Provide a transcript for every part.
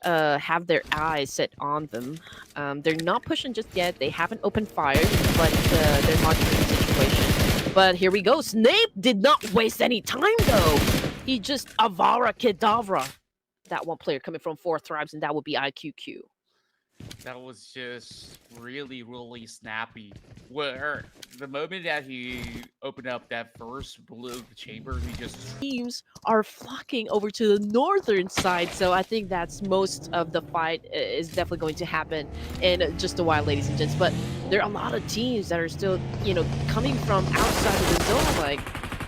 have their eyes set on them. They're not pushing just yet. They haven't opened fire, but they're monitoring the situation. But here we go. Snape did not waste any time though. He just Avara Kedavra that one player coming from 4 Thrives, and that would be IQQ. That was just really, really snappy. Where the moment that he opened up that first blue chamber, he just... Teams are flocking over to the northern side, so I think that's most of the fight is definitely going to happen in just a while, ladies and gents. But there are a lot of teams that are still, coming from outside of the zone, like.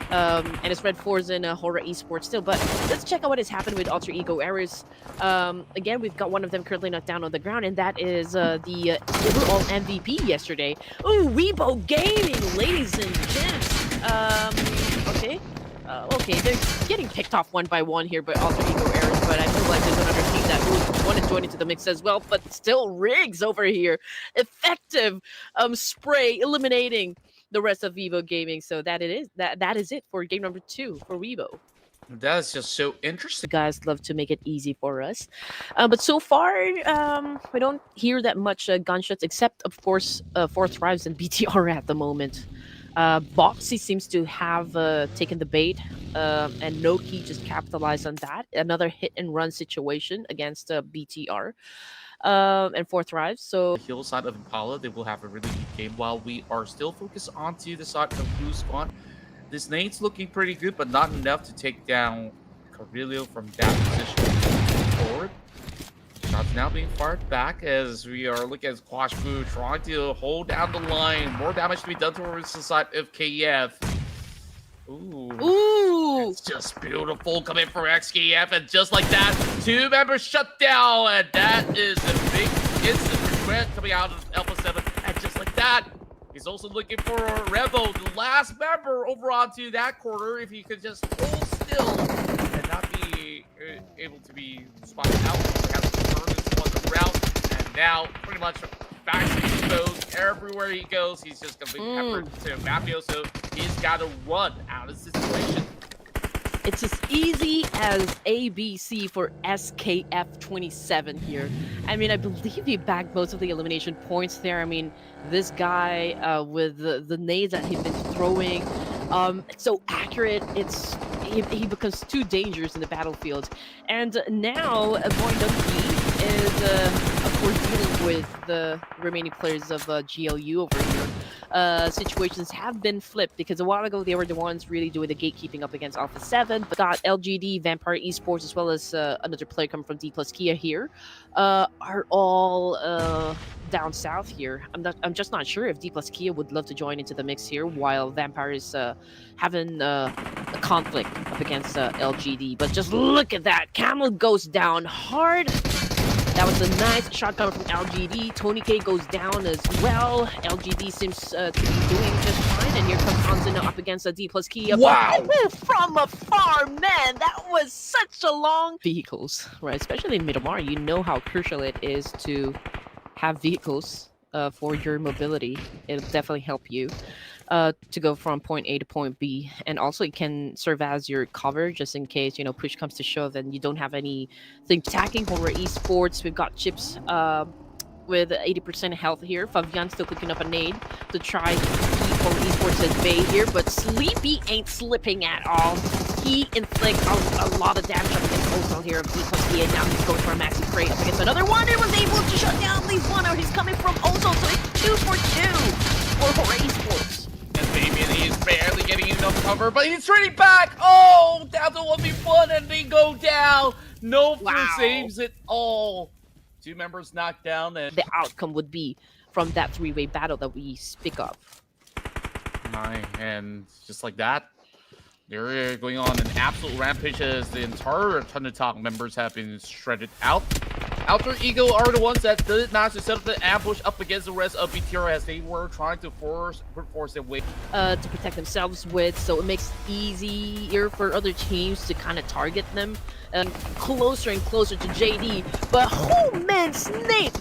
And it's Red Force and Horror Esports still. But let's check out what has happened with Alter Ego Errors. Again, we've got one of them currently knocked down on the ground, and that is the overall MVP yesterday. Ooh, Weibo Gaming, ladies and gents. Okay. Okay, they're getting picked off one by one here by Alter Ego Errors, but I feel like there's another team that would want to join into the mix as well. But still, Riggs over here. Effective spray eliminating the rest of Weibo Gaming. So that is it for game number 2 for Weibo. That is just so interesting. The guys love to make it easy for us, but so far we don't hear that much gunshots, except of course 4 Thrives and BTR at the moment. Boxy seems to have taken the bait, and Noki just capitalized on that. Another hit and run situation against BTR. And 4 Thrives. So the hill side of Impala, they will have a really good game, while we are still focused onto the side of Blue Squad. This nade's looking pretty good, but not enough to take down Carrillo from that position forward. Shots now being fired back as we are looking at Squash Boo trying to hold down the line. More damage to be done towards the side of KF. Ooh. It's just beautiful coming from XKF, and just like that, 2 members shut down, and that is a big instant regret coming out of Alpha 7. And just like that, he's also looking for Revo, the last member, over onto that corner. If he could just hold still and not be able to be spotted out, perhaps turn this one around, and now pretty much back to exposed. Everywhere he goes, he's just going to be peppered to Mafioso. He's got to run out of the situation. It's as easy as ABC for SKF27 here. I mean, I believe he bagged most of the elimination points there. I mean, this guy with the nades that he's been throwing, it's so accurate. He becomes too dangerous in the battlefield. And now Boy is, of course, dealing with the remaining players of GLU over here. Situations have been flipped, because a while ago they were the ones really doing the gatekeeping up against Alpha 7, but got LGD, Vampire Esports, as well as another player coming from D plus Kia here, are all down south here. I'm just not sure if D plus Kia would love to join into the mix here, while Vampire is having a conflict up against LGD. But just look at that, Camel goes down hard. That was a nice shot coming from LGD. Tony K goes down as well. LGD seems to be doing just fine. And here comes Hansen up against a D plus Kia. Wow! From afar, man, that was such a long... Vehicles, right? Especially in Middlemar, you know how crucial it is to have vehicles for your mobility. It'll definitely help you to go from point A to point B, and also it can serve as your cover just in case push comes to shove and you don't have anything attacking. Horror Esports, we've got Chips with 80% health here. Fabian still cooking up a nade to try to keep Horror Esports at bay here, but Sleepy ain't slipping at all. He inflicts a lot of damage up against Ozil here of D plus D, and now he's going for a maxi crate up against another one, and was able to shut down at least one out. He's coming from Ozil, so it's 2 for 2 for Horror Esports. And Fabian, he is barely getting enough cover, but he's turning back. Oh, down to 1v1, and they go down. No saves at all. 2 members knocked down, and the outcome would be from that 3-way battle that we speak of. And just like that, they're going on an absolute rampage as the entire Thunder Talk members have been shredded out. Alter Ego are the ones that did not set up the ambush up against the rest of BTR, as they were trying to force their way to protect themselves with, so it makes it easier for other teams to kind of target them closer and closer to JD. But oh man, Snape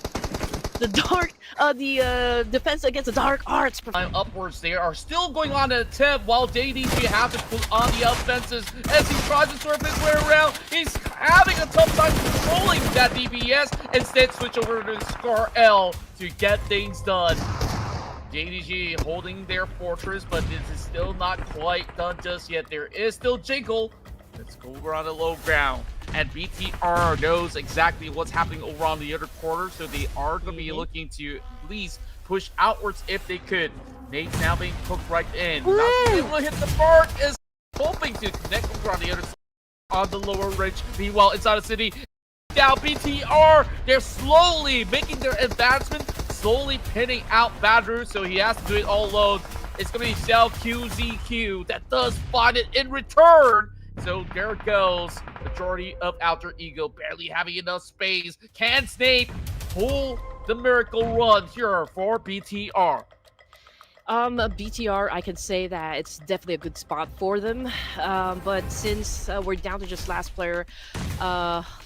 defense against the dark arts. Climb upwards, they are still going on an attempt while JDG has to put on the offenses as he tries to surf his way around. He's having a tough time controlling that DBS. Instead, switch over to Scar L to get things done. JDG holding their fortress, but this is still not quite done just yet. There is still Jiggle. Let's go over on the low ground. And BTR knows exactly what's happening over on the other quarter, so they are going to be looking to at least push outwards if they could. Nate's now being cooked right in. Not able to hit the mark, is hoping to connect over on the other side on the lower ridge. Meanwhile, inside the city, now BTR, they're slowly making their advancement, slowly pinning out Badru, so he has to do it all alone. It's going to be Cell QZQ that does find it in return. So there goes majority of Alter Ego, barely having enough space. Can Snape pull the miracle run here for BTR? BTR, I can say that it's definitely a good spot for them. But since we're down to just last player,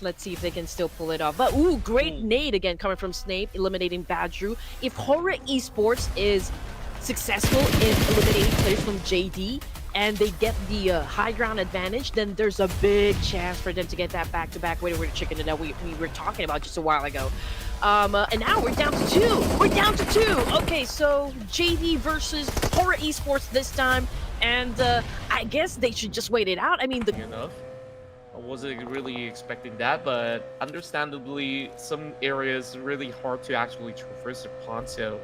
let's see if they can still pull it off. But great nade again coming from Snape, eliminating Badru. If Horror Esports is successful in eliminating players from JD, and they get the high ground advantage, then there's a big chance for them to get that back-to-back winner with chicken that we were talking about just a while ago. And now we're down to 2. We're down to 2. Okay, so JD versus Horror Esports this time, and I guess they should just wait it out. I mean, enough. I wasn't really expecting that, but understandably, some areas really hard to actually traverse upon. So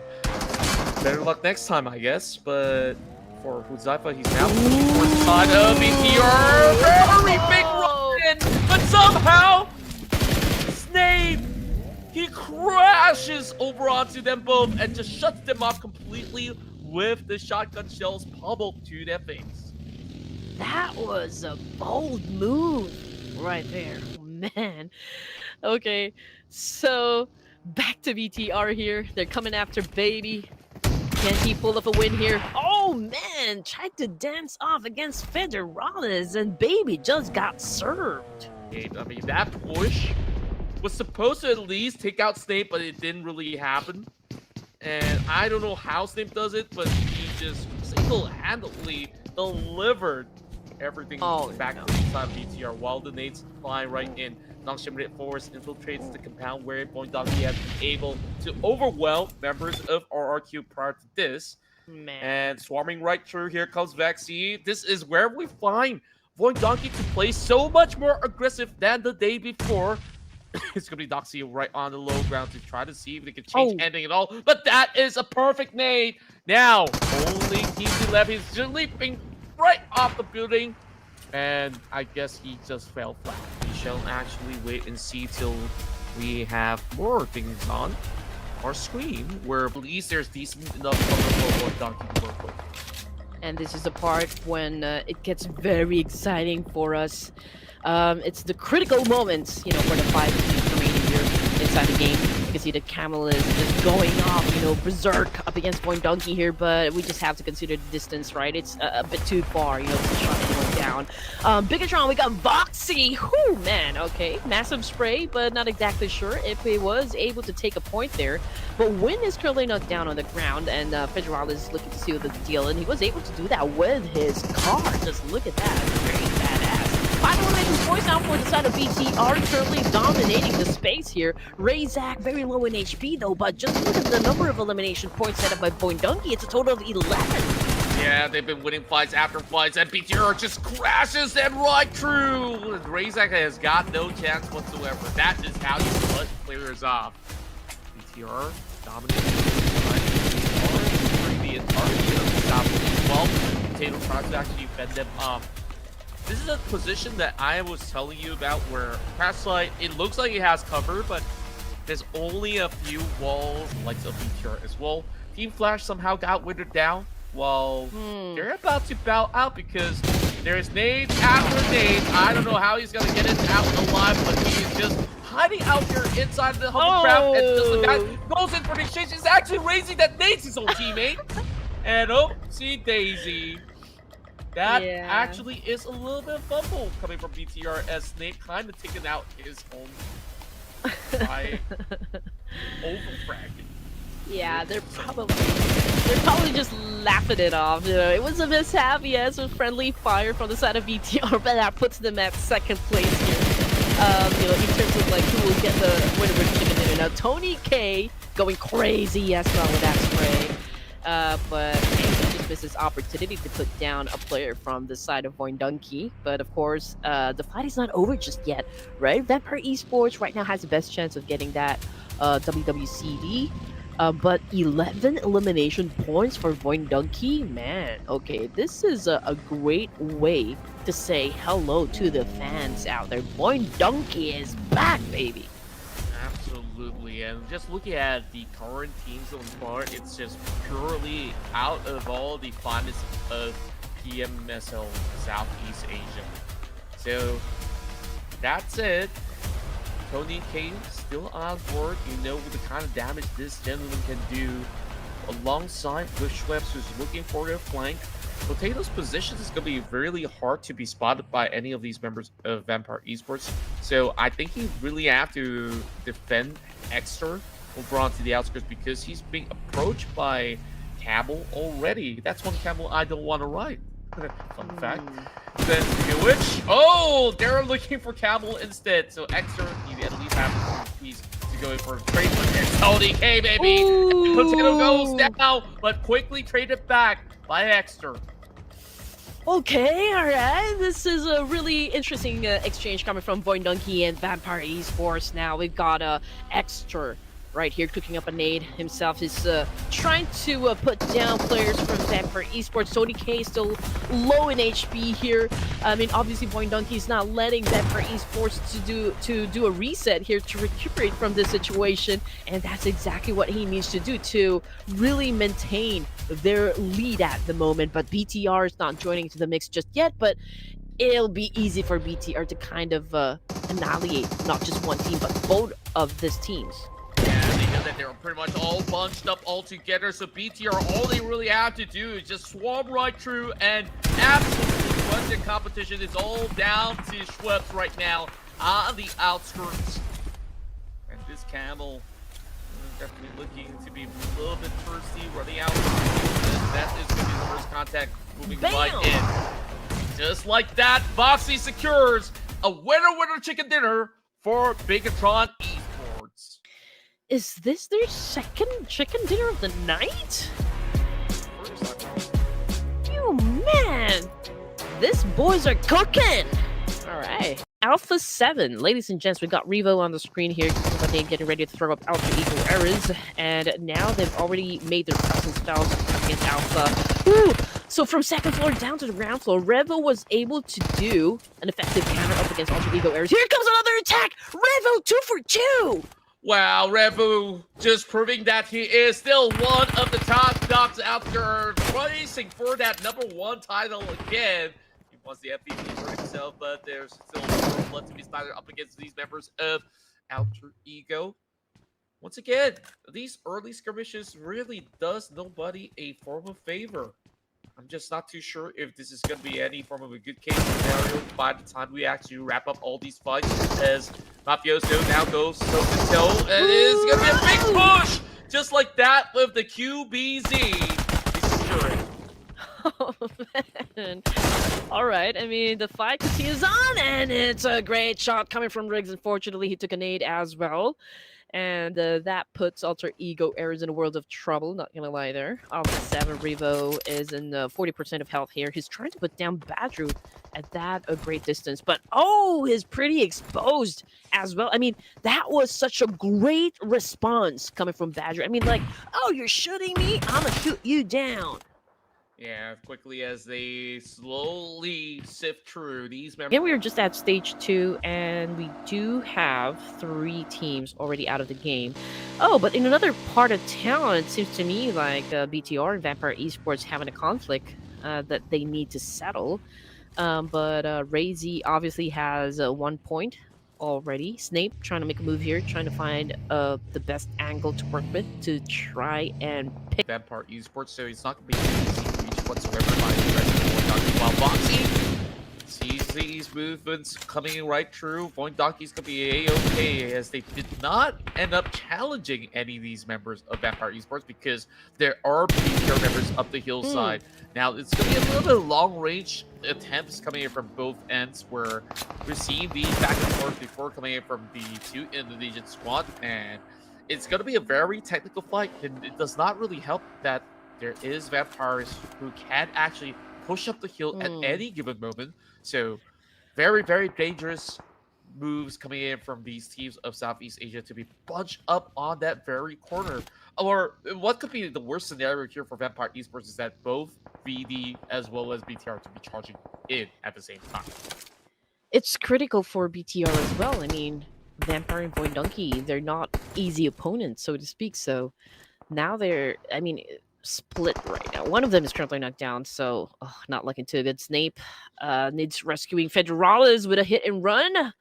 better luck next time, I guess. But for Huzaifa, he's now towards the side of BTR. Very big run in, but somehow Snape, he crashes over onto them both and just shuts them off completely with the shotgun shells pummeled to their face. That was a bold move right there, man. Okay, so back to BTR here. They're coming after Baby. Can he pull up a win here? Oh man, tried to dance off against Federales, and Baby just got served. I mean, that push was supposed to at least take out Snape, but it didn't really happen. And I don't know how Snape does it, but he just single-handedly delivered everything back to the side of BTR while the nades flying right in. Langsung Force infiltrates the compound where Boindaki has been able to overwhelm members of RRQ prior to this. Man. And swarming right through, here comes Vaxi. This is where we find Boindaki to play so much more aggressive than the day before. It's going to be Doxy right on the low ground to try to see if they can change anything at all. But that is a perfect nade. Now, only Team 11 is leaping right off the building. And I guess he just fell flat. We shall actually wait and see till we have more things on our screen, where at least there's decent enough cover for Donkey to work with. And this is the part when it gets very exciting for us. It's the critical moments, you know, for the 5 teams remaining here inside the game. You can see the Camel is just going off, you know, berserk up against Point Donkey here, but we just have to consider the distance, right? It's a bit too far, you know, the shot going down. Bigatron, we got Voxy. Whew, man, okay. Massive spray, but not exactly sure if he was able to take a point there. But Win is currently knocked down on the ground, and Federal is looking to seal the deal, and he was able to do that with his car. Just look at that. Very badass. 5 elimination points now for the side of BTR, currently dominating the space here. Razak very low in HP though, but just look at the number of elimination points set up by Boindaki. It's a total of 11. Yeah, they've been winning fights after fights, and BTR just crashes them right through. Razak has got no chance whatsoever. That is how you put players off. BTR dominating the entirety of the top as well. Potato tries to actually fend them off. This is a position that I was telling you about where Passlight, it looks like it has cover, but there's only a few walls, like the BTR as well. Team Flash somehow got withered down while they're about to bow out because there's nades after nades. I don't know how he's going to get it out alive, but he's just hiding out here inside the hovercraft. And just the guy goes in for the exchange. He's actually raising that nades his own teammate. And oopsie daisy. That actually is a little bit of fumble coming from BTR as Snape kind of taking out his own by overfragging. Yeah, they're probably just laughing it off. You know, it was a mishap, yes, with friendly fire from the side of BTR, but that puts them at second place here. You know, in terms of like who will get the winner with chicken dinner. Now, Tony K going crazy as well with that spray. But he just missed his opportunity to put down a player from the side of Voindunky. But of course, the fight is not over just yet, right? Vampire Esports right now has the best chance of getting that WWCD. But 11 elimination points for Voindunky? Man, okay, this is a great way to say hello to the fans out there. Voindunky is back, baby! Absolutely, and just looking at the current teams on far, it's just purely out of all the finest of PMSL Southeast Asia. So that's it. Tony K still on board. You know the kind of damage this gentleman can do, alongside with Schweppes, who's looking for a flank. Potato's position is going to be really hard to be spotted by any of these members of Vampire Esports. So I think he really have to defend Exter over onto the outskirts, because he's being approached by Camel already. That's one Camel I don't want to ride. Fun fact. Then Which, oh, they're looking for Camel instead. So Exter, you at least have a piece to go in for a trade with Tony K, baby. Potato goes down, but quickly traded back by Exter. Okay, alright. This is a really interesting exchange coming from Voindunky and Vampire Esports. Now we've got Exter right here cooking up a nade himself. He's trying to put down players from Vampire Esports. Tony K is still low in HP here. I mean, obviously Voindunky is not letting Vampire Esports to do a reset here to recuperate from this situation, and that's exactly what he needs to do to really maintain their lead at the moment. But BTR is not joining into the mix just yet, but it'll be easy for BTR to kind of annihilate not just one team, but both of these teams. Yeah, they know that they're pretty much all bunched up all together, so BTR, all they really have to do is just swarm right through and absolutely run the competition. It's all down to Schweppes right now on the outskirts. And this Camel definitely looking to be a little bit thirsty, running out. And that is going to be the first contact, moving right in. Just like that, Boxy secures a winner chicken dinner for Bigatron Esports. Is this their second chicken dinner of the night? You man! These boys are cooking! Alright. Alpha 7. Ladies and gents, we got Revo on the screen here, getting ready to throw up Alpha Eagle errors, and now they've already made their presence felt against Alpha. Ooh! So from second floor down to the ground floor, Revo was able to do an effective counter up against Alter Ego errors. Here comes another attack! Revo 2 for 2! Wow, Revu just proving that he is still one of the top dogs out there, racing for that #1 title again. He wants the MVP for himself, but there's still more blood to be started up against these members of Alter Ego. Once again, these early skirmishes really does nobody a form of favor. I'm just not too sure if this is going to be any form of a good case scenario by the time we actually wrap up all these fights, as Mafioso now goes toe-to-toe, and it is going to be a big push! Just like that with the QBZ. He's securing. Oh, man. Alright, I mean, the fight continues on, and it's a great shot coming from Riggs. Unfortunately, he took a nade as well. And that puts Alter Ego errors in a world of trouble, not gonna lie there. Alpha 7 Revo is in 40% of health here. He's trying to put down Badru at that a great distance, but oh, he's pretty exposed as well. I mean, that was such a great response coming from Badru. I mean, like, oh, you're shooting me? I'm gonna shoot you down. Yeah, quickly as they slowly sift through these members. Yeah, we are just at stage 2, and we do have 3 teams already out of the game. Oh, but in another part of town, it seems to me like BTR and Vampire Esports having a conflict that they need to settle. But Razy obviously has 1 point already. Snape trying to make a move here, trying to find the best angle to work with to try and pick Vampire Esports, so it's not going to be easy to reach whatsoever by the rest of the while Boxy Sees these movements coming right through. Point Donkey's gonna be a-okay as they did not end up challenging any of these members of Vampire Esports because there are BTR members up the hillside. Now it's gonna be a little bit of long range attempts coming in from both ends where we're seeing these back and forth before coming in from the two Indonesian squad, and it's gonna be a very technical fight, and it does not really help that there is vampires who can actually push up the hill at any given moment. So very, very dangerous moves coming in from these teams of Southeast Asia to be bunched up on that very corner. Or what could be the worst scenario here for Vampire Esports is that both VD as well as BTR to be charging in at the same time. It's critical for BTR as well. I mean, Vampire and Void Donkey, they're not easy opponents, so to speak. So now they're, I mean, split right now. One of them is currently knocked down, so not looking too good. Snape needs rescuing Federales with a hit and run.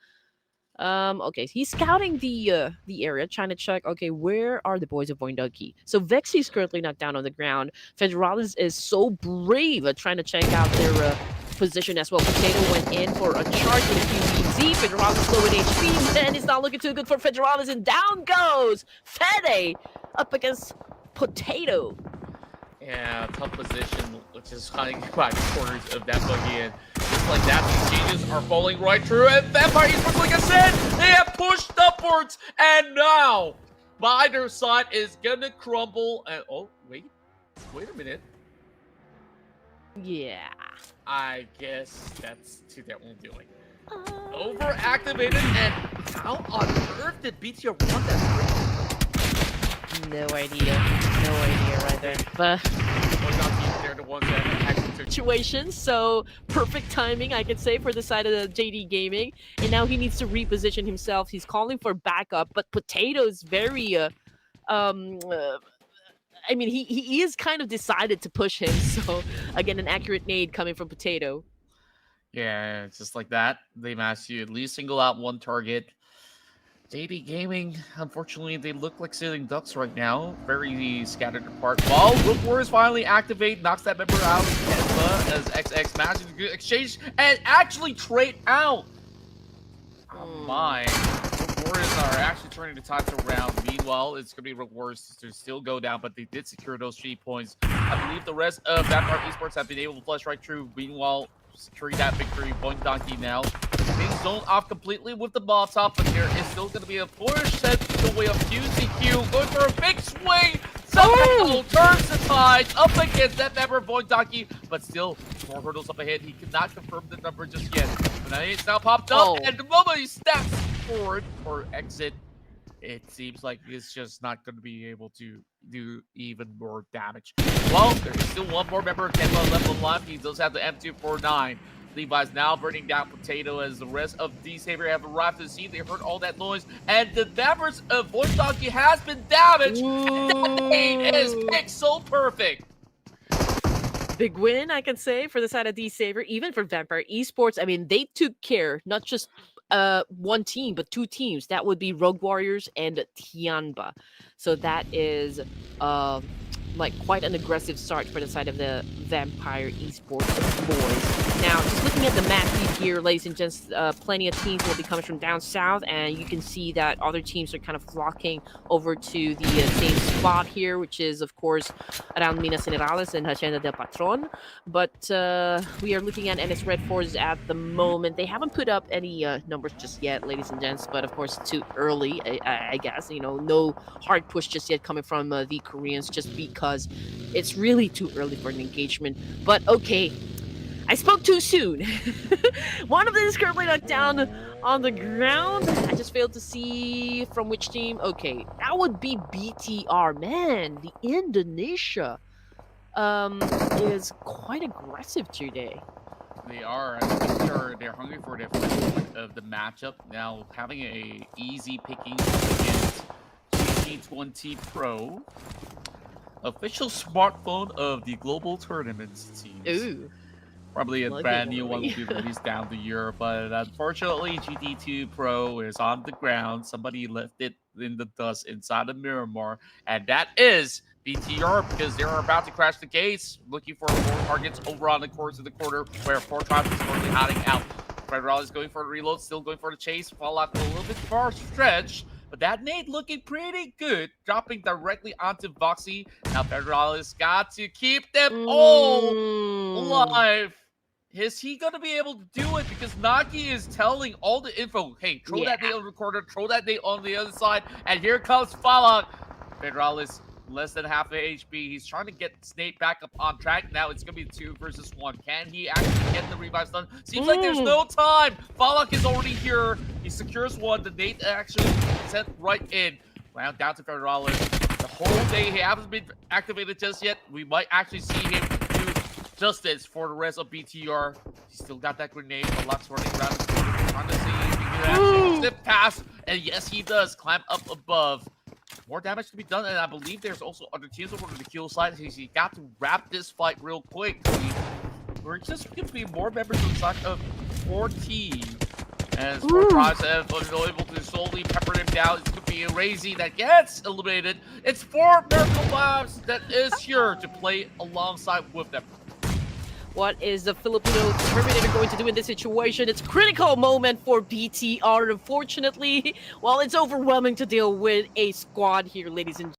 Okay, he's scouting the area, trying to check, okay, where are the boys of Void Donkey? So Vexy's currently knocked down on the ground. Federales is so brave at trying to check out their position as well. Potato went in for a charge with a few BZ. Federales low in HP, then it's not looking too good for Federales, and down goes Fede up against Potato. Yeah, tough position, which is hiding by corners of that buggy, and just like that, these changes are falling right through, and Vampire Esports, like I said, they have pushed upwards, and now, either side is gonna crumble, and oh, wait a minute. Yeah. I guess that's to their own doing. Overactivated, and how on earth did BTR want that? No idea right there. But they're the ones that actually situation, so perfect timing, I could say, for the side of the JD Gaming. And now he needs to reposition himself. He's calling for backup, but Potato's very I mean, he is kind of decided to push him. So again, an accurate nade coming from Potato. Yeah, it's just like that. They managed to at least single out one target. JD Gaming, unfortunately, they look like sitting ducks right now. Very scattered apart. While Rook Warriors finally activate, knocks that member out as XX manages to exchange and actually trade out. Oh my. Rook Warriors are actually turning the tides around. Meanwhile, it's going to be Rook Warriors to still go down, but they did secure those 3 points. I believe the rest of Vampire Esports have been able to flush right through. Meanwhile, securing that victory. Point Donkey now being zoned off completely with the Molotov, but there is still going to be a push set the way of QCQ, going for a big swing. Somehow turns the tide up against that member of Point Donkey, but still more hurdles up ahead. He cannot confirm the number just yet. But now it's now popped up, and the moment he steps forward or exit, it seems like it's just not going to be able to do even more damage. Well, there's still one more member of Kenma left alive. He does have the M249. Levi's now burning down Potato as the rest of D-Saber have arrived to the scene. They heard all that noise, and the members of Voice Donkey has been damaged. And that nade is picked so perfect. Big win, I can say, for the side of D-Saber, even for Vampire Esports. I mean, they took care, not just one team, but 2 teams. That would be Rogue Warriors and Tianba. So that is like quite an aggressive start for the side of the Vampire Esports boys. Now, just looking at the map feed here, ladies and gents, plenty of teams will be coming from down south, and you can see that other teams are kind of flocking over to the same spot here, which is, of course, around Minas Generales and Hacienda del Patron. But we are looking at NS Red Force at the moment. They haven't put up any numbers just yet, ladies and gents, but of course, too early, I guess. You know, no hard push just yet coming from the Koreans, just because it's really too early for an engagement. But okay, I spoke too soon. One of them is currently knocked down on the ground. I just failed to see from which team. Okay, that would be BTR. Man, the Indonesia is quite aggressive today. They are. I think they're hungry for their first point of the matchup. Now, having a easy picking against GT20 Pro, official smartphone of the global tournaments team. Ooh. Probably a brand new one will be released down the year, but unfortunately, GT2 Pro is on the ground. Somebody left it in the dust inside of Miramar, and that is BTR because they're about to crash the gates, looking for more targets over on the course of the corner where 4 Tribes is currently hiding out. Federal is going for a reload, still going for the chase. Fallout a little bit far stretch, but that nade looking pretty good, dropping directly onto Voxy. Now Federal has got to keep them all alive. Is he going to be able to do it? Because Nagi is telling all the info, hey, throw that nade on the corner, throw that nade on the other side, and here comes Fallout. Federal is less than half of HP. He's trying to get Snake back up on track. Now it's going to be 2 versus 1. Can he actually get the revive stun? Seems like there's no time. Fallout is already here. He secures one. The nade actually sent right in. Round down to Federal. The whole day he hasn't been activated just yet. We might actually see him do justice for the rest of BTR. He's still got that grenade. The Lux running around the corner, trying to see if he can actually slip past. And yes, he does climb up above. More damage to be done, and I believe there's also other teams over on the kill side. He got to wrap this fight real quick. We're just going to be more members on the side of 14. As 4 Tribes have been able to slowly pepper him down. It's going to be a Razy that gets eliminated. It's 4 Miracle Labs that is here to play alongside with them. What is the Filipino Terminator going to do in this situation? It's a critical moment for BTR. Unfortunately, well, it's overwhelming to deal with a squad here, ladies and